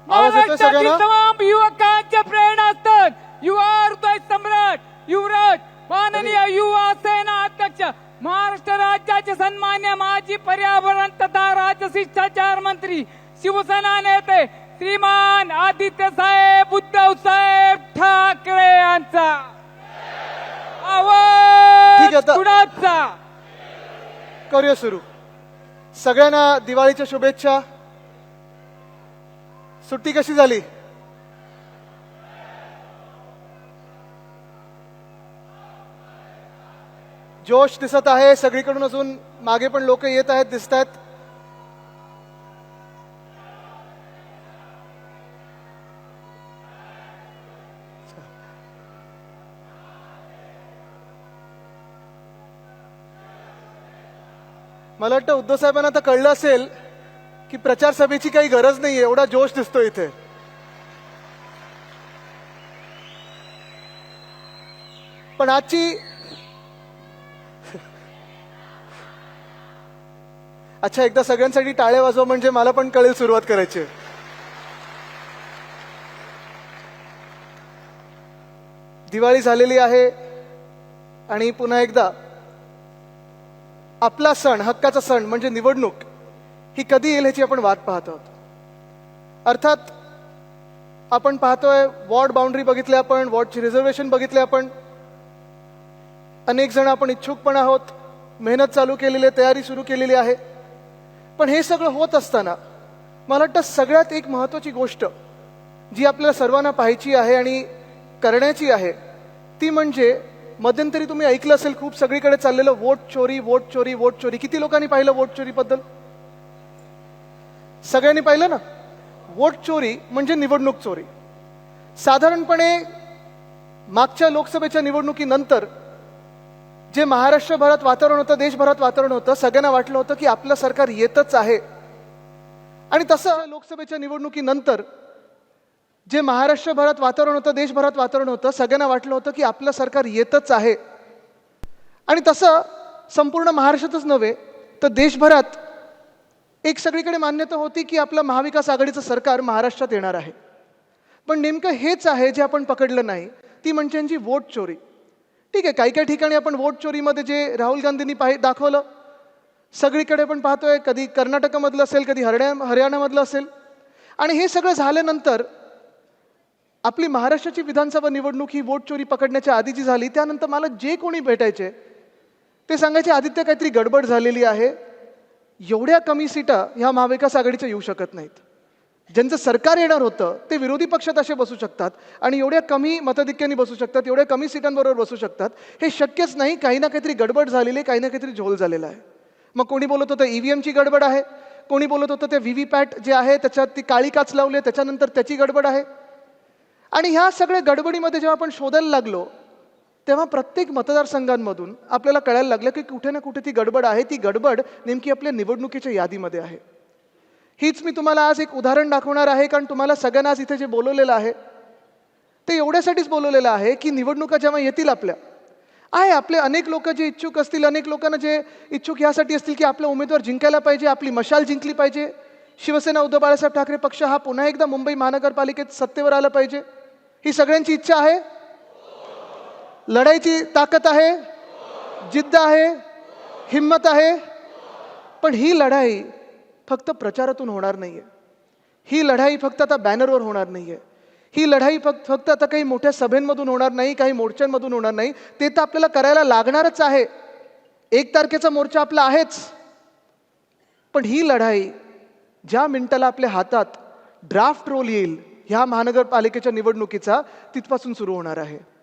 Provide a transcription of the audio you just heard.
आवाज येतोय सगळ्यांना? तमाम युवकांच्या प्रेरणा असतात युवा हृदय सम्राट युवराज माननीय युवा सेना अध्यक्ष महाराष्ट्र राज्याचे सन्मान्य माजी पर्यावरण तथा राजशिष्टाचार मंत्री शिवसेना नेते श्रीमान आदित्य साहेब उद्धव साहेब ठाकरे यांचा ठीक आहे, आवाज आता- कुणाचा? करूया सुरू. सगळ्यांना दिवाळीच्या शुभेच्छा. सुट्टी कशी झाली? जोश दिसत आहे सगळीकडून. अजून मागे पण लोक येत आहेत, दिसत आहेत. मला वाटतं उद्धव साहेबांना आता कळलं असेल की प्रचार सभेची काही गरज नाही, एवढा जोश दिसतो इथे. पण आजची अच्छा, एकदा सगळ्यांसाठी टाळ्या वाजवा म्हणजे मला पण कळेल सुरुवात करायची. दिवाळी झालेली आहे आणि पुन्हा एकदा आपला सण, हक्काचा सण म्हणजे निवडणूक ही कधी येईल ह्याची आपण वाट पाहत आहोत. अर्थात आपण पाहतोय वॉर्ड बाउंड्री बघितले, आपण वॉर्डची रिझर्वेशन बघितले, आपण अनेक जण आपण इच्छुक पण आहोत, मेहनत चालू केलेली आहे, तयारी सुरू केलेली आहे. पण हे सगळं होत असताना मला वाटतं सगळ्यात एक महत्वाची गोष्ट जी आपल्याला सर्वांना पाहायची आहे आणि करण्याची आहे ती म्हणजे मध्यंतरी तुम्ही ऐकलं असेल खूप सगळीकडे चाललेलं वोट चोरी, वोट चोरी, वोट चोरी. किती लोकांनी पाहिलं वोट चोरी बद्दल? सगळ्यांनी पाहिलं ना? वोट चोरी म्हणजे निवडणूक चोरी. साधारणपणे मागच्या लोकसभेच्या निवडणुकीनंतर जे महाराष्ट्रभरात वातावरण होतं, देशभरात वातावरण होतं, सगळ्यांना वाटलं होतं की आपलं सरकार येतच आहे. आणि तसं लोकसभेच्या निवडणुकीनंतर जे महाराष्ट्रभरात वातावरण होतं, देशभरात वातावरण होतं, सगळ्यांना वाटलं होतं की आपलं सरकार येतच आहे. आणि तसं संपूर्ण महाराष्ट्रातच नव्हे तर देशभरात एक सगळीकडे मान्यता होती की आपलं महाविकास आघाडीचं सरकार महाराष्ट्रात येणार आहे. पण नेमकं हेच आहे जे आपण पकडलं नाही, ती म्हणजे यांची वोट चोरी. ठीक आहे, काही काही ठिकाणी आपण वोट चोरीमध्ये जे राहुल गांधींनी दाखवलं, सगळीकडे आपण पाहतोय, कधी कर्नाटकमधलं असेल, कधी हरियाणामधलं असेल. आणि हे सगळं झाल्यानंतर आपली महाराष्ट्राची विधानसभा निवडणूक ही वोट चोरी पकडण्याच्या आधी जी झाली, त्यानंतर मला जे कोणी भेटायचे ते सांगायचे आदित्य काहीतरी गडबड झालेली आहे, एवढ्या कमी सीटा ह्या महाविकास आघाडीच्या येऊ शकत नाहीत. ज्यांचं सरकार येणार होतं ते विरोधी पक्षात असे बसू शकतात आणि एवढ्या कमी मताधिक्याने बसू शकतात, एवढ्या कमी सीटांबरोबर बसू शकतात, हे शक्यच नाही. काही ना काहीतरी गडबड झालेली आहे, काही ना काहीतरी झोल झालेला आहे. मग कोणी बोलत होतं ईव्हीएमची गडबड आहे, कोणी बोलत होतं ते व्हीव्हीपॅट जे आहे त्याच्यात ती काळी काच लावली त्याच्यानंतर त्याची गडबड आहे. आणि ह्या सगळ्या गडबडीमध्ये जेव्हा आपण शोधायला लागलो तेव्हा प्रत्येक मतदारसंघांमधून आपल्याला कळायला लागलं की कुठे ना कुठे ती गडबड आहे. ती गडबड नेमकी आपल्या निवडणुकीच्या यादीमध्ये आहे. हीच मी तुम्हाला आज एक उदाहरण दाखवणार आहे, कारण तुम्हाला सगळ्यांना आज इथे जे बोलवलेलं आहे ते एवढ्यासाठीच बोलवलेलं आहे की निवडणुका जेव्हा येतील आपले अनेक लोक जे इच्छुक असतील, अनेक लोकांना जे इच्छुक यासाठी असतील की आपला उमेदवार जिंकायला पाहिजे, आपली मशाल जिंकली पाहिजे, शिवसेना उद्धव बाळासाहेब ठाकरे पक्ष हा पुन्हा एकदा मुंबई महानगरपालिकेत सत्तेवर आला पाहिजे, ही सगळ्यांची इच्छा आहे. लढाईची ताकद आहे, जिद्द आहे, हिम्मत आहे. पण ही लढाई फक्त प्रचारातून होणार नाहीये, ही लढाई फक्त आता बॅनरवर होणार नाहीये, ही लढाई फक्त आता काही मोठ्या सभेंमधून होणार नाही, काही मोर्चांमधून होणार नाही. ते तर आपल्याला करायला लागणारच आहे. 1 तारखेचा मोर्चा आपला आहेच. पण ही लढाई ज्या मिनिटाला आपल्या हातात ड्राफ्ट रोल येईल ह्या महानगरपालिकेच्या निवडणुकीचा, तिथपासून सुरू होणार आहे.